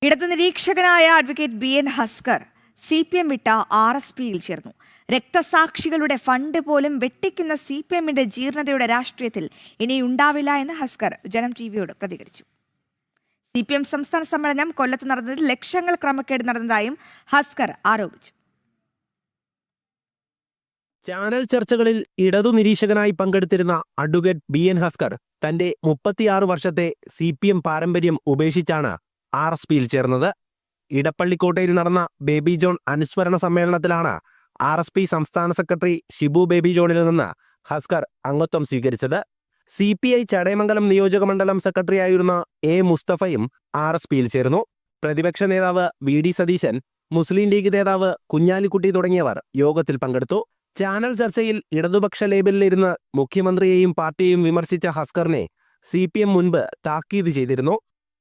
ഇടതു നിരീക്ഷകനായ advocate BN Haskar CPM വിട്ട RSPയിൽ ചേർന്നു. രക്തസാക്ഷികളുടെ ഫണ്ട് പോലും വെട്ടിക്കുന്ന CPMന്റെ ജീർണതയുടെ രാഷ്ട്രീയത്തിൽ ഇനിയുണ്ടാവില്ല എന്ന് ഹസ്കർ ജനം ടിവിയോട് പ്രതികരിച്ചു. CPM സംസ്ഥാന സമ്മേളനം കൊല്ലത്ത് നടന്നതിൽ ലക്ഷങ്ങൾ ക്രമക്കേട് നടന്നതായും ഹസ്കർ ആരോപിച്ചു. ചാനൽ ചർച്ചകളിൽ ഇടതു നിരീക്ഷകനായി പങ്കെടുത്തിരുന്ന അഡ്വക്കേറ്റ് BN ഹസ്കർ തന്റെ 36 വർഷത്തെ CPM പാരമ്പര്യം ഉപേക്ഷിച്ചാണ് RSPയിൽ ചേർന്നത്. ഇടപ്പള്ളിക്കോട്ടയിൽ നടന്ന ബേബി ജോൺ അനുസ്മരണ സമ്മേളനത്തിലാണ് RSP സംസ്ഥാന സെക്രട്ടറി ഷിബു ബേബി ജോണിൽ നിന്ന് ഹസ്കർ അംഗത്വം സ്വീകരിച്ചത്. CPI ചടയമംഗലം നിയോജക മണ്ഡലം സെക്രട്ടറിയായിരുന്ന A മുസ്തഫയും RSPയിൽ ചേർന്നു. പ്രതിപക്ഷ നേതാവ് VD സതീശൻ, മുസ്ലിം ലീഗ് നേതാവ് കുഞ്ഞാലിക്കുട്ടി തുടങ്ങിയവർ യോഗത്തിൽ പങ്കെടുത്തു. ചാനൽ ചർച്ചയിൽ ഇടതുപക്ഷ ലേബലിലിരുന്ന് മുഖ്യമന്ത്രിയെയും പാർട്ടിയെയും വിമർശിച്ച ഹസ്കറിനെ CPM മുൻപ് താക്കീത് ചെയ്തിരുന്നു.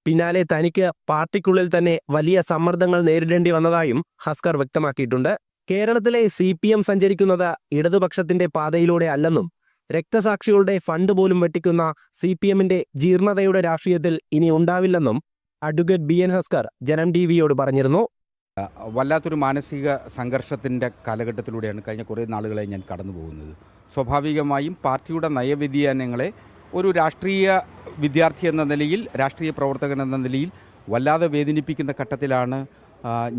പിന്നാലെ തനിക്ക് പാർട്ടിക്കുള്ളിൽ തന്നെ വലിയ സമ്മർദ്ദങ്ങൾ നേരിടേണ്ടി വന്നതായും ഹസ്കർ വ്യക്തമാക്കിയിട്ടുണ്ട്. കേരളത്തിലെ CPM സഞ്ചരിക്കുന്നത് ഇടതുപക്ഷത്തിന്റെ പാതയിലൂടെ അല്ലെന്നും രക്തസാക്ഷികളുടെ ഫണ്ട് പോലും വെട്ടിക്കുന്ന CPMന്റെ ജീർണതയുടെ രാഷ്ട്രീയത്തിൽ ഇനി ഉണ്ടാവില്ലെന്നും അഡ്വക്കേറ്റ് BN ഹസ്കർ ജനം ടിവിയോട് പറഞ്ഞിരുന്നു. വല്ലാത്തൊരു മാനസിക സംഘർഷത്തിൻ്റെ കാലഘട്ടത്തിലൂടെയാണ് കഴിഞ്ഞ കുറേ നാളുകളായി ഞാൻ കടന്നു പോകുന്നത്. സ്വാഭാവികമായും പാർട്ടിയുടെ നയവ്യതിയാനങ്ങളെ ഒരു രാഷ്ട്രീയ വിദ്യാർത്ഥി എന്ന നിലയിൽ, രാഷ്ട്രീയ പ്രവർത്തകൻ എന്ന നിലയിൽ വല്ലാതെ വേദനിപ്പിക്കുന്ന ഘട്ടത്തിലാണ്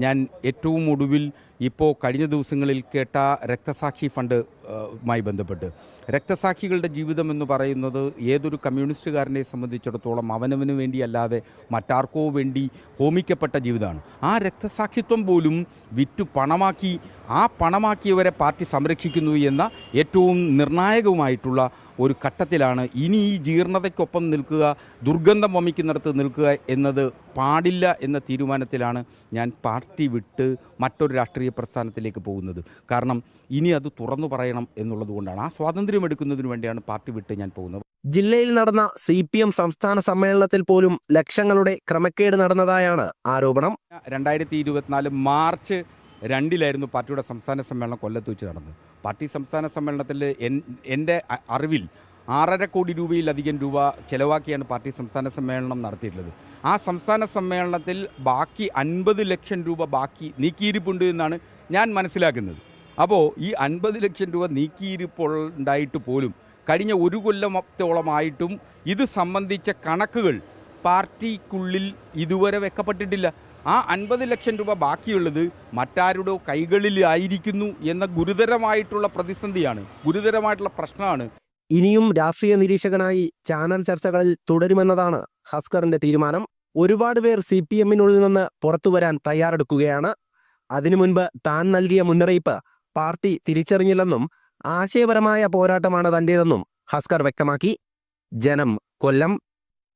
ഞാൻ ഏറ്റവും ഒടുവിൽ ഇപ്പോൾ കഴിഞ്ഞ ദിവസങ്ങളിൽ കേട്ട രക്തസാക്ഷി ഫണ്ടുമായി ബന്ധപ്പെട്ട്. രക്തസാക്ഷികളുടെ ജീവിതം എന്ന് പറയുന്നത് ഏതൊരു കമ്മ്യൂണിസ്റ്റുകാരനെ സംബന്ധിച്ചിടത്തോളം അവനവന് വേണ്ടിയല്ലാതെ മറ്റാർക്കോ വേണ്ടി ഹോമിക്കപ്പെട്ട ജീവിതമാണ്. ആ രക്തസാക്ഷിത്വം പോലും വിറ്റു പണമാക്കി, ആ പണമാക്കിയവരെ പാർട്ടി സംരക്ഷിക്കുന്നു എന്ന ഏറ്റവും നിർണായകവുമായിട്ടുള്ള ഒരു ഘട്ടത്തിലാണ് ഇനി ഈ ജീർണതയ്ക്കൊപ്പം നിൽക്കുക, ദുർഗന്ധം വമിക്കുന്നിടത്ത് നിൽക്കുക എന്നത് പാടില്ല എന്ന തീരുമാനത്തിലാണ് ഞാൻ പാർട്ടി വിട്ട് മറ്റൊരു രാഷ്ട്രീയ പ്രസ്ഥാനത്തിലേക്ക് പോകുന്നത്. കാരണം ഇനി അത് തുറന്നു പറയണം എന്നുള്ളതുകൊണ്ടാണ്, ആ സ്വാതന്ത്ര്യം എടുക്കുന്നതിന് വേണ്ടിയാണ് പാർട്ടി വിട്ട് ഞാൻ പോകുന്നത്. ജില്ലയിൽ നടന്ന CPM സംസ്ഥാന സമ്മേളനത്തിൽ പോലും ലക്ഷങ്ങളുടെ ക്രമക്കേട് നടന്നതായാണ് ആരോപണം. 2024 മാർച്ച് 2 പാർട്ടിയുടെ സംസ്ഥാന സമ്മേളനം കൊല്ലത്ത് വെച്ച് നടന്നത്. പാർട്ടി സംസ്ഥാന സമ്മേളനത്തിൽ എൻ്റെ അറിവിൽ 6.5 കോടി രൂപയിലധികം രൂപ ചെലവാക്കിയാണ് പാർട്ടി സംസ്ഥാന സമ്മേളനം നടത്തിയിട്ടുള്ളത്. ആ സംസ്ഥാന സമ്മേളനത്തിൽ ബാക്കി 50 ലക്ഷം രൂപ ബാക്കി നീക്കിയിരിപ്പുണ്ട് എന്നാണ് ഞാൻ മനസ്സിലാക്കുന്നത്. അപ്പോൾ ഈ 50 ലക്ഷം രൂപ നീക്കിയിരിപ്പുണ്ടായിട്ട് പോലും കഴിഞ്ഞ ഒരു കൊല്ലത്തോളമായിട്ടും ഇത് സംബന്ധിച്ച കണക്കുകൾ പാർട്ടിക്കുള്ളിൽ ഇതുവരെ വെക്കപ്പെട്ടിട്ടില്ല. ആ 50 ലക്ഷം രൂപ ബാക്കിയുള്ളത് മറ്റാരുടെ കൈകളിലായിരിക്കുന്നു എന്ന ഗുരുതരമായിട്ടുള്ള പ്രതിസന്ധിയാണ്, ഗുരുതരമായിട്ടുള്ള പ്രശ്നമാണ്. ഇനിയും രാഷ്ട്രീയ നിരീക്ഷകനായി ചാനൽ ചർച്ചകളിൽ തുടരുമെന്നതാണ് ഹസ്കറിന്റെ തീരുമാനം. ഒരുപാട് പേർ CPMനുള്ളിൽ നിന്ന് പുറത്തുവരാൻ തയ്യാറെടുക്കുകയാണ്. അതിനു മുൻപ് താൻ നൽകിയ മുന്നറിയിപ്പ് പാർട്ടി തിരിച്ചറിഞ്ഞില്ലെന്നും ആശയപരമായ പോരാട്ടമാണ് തന്റേതെന്നും ഹസ്കർ വ്യക്തമാക്കി. ജനം, കൊല്ലം.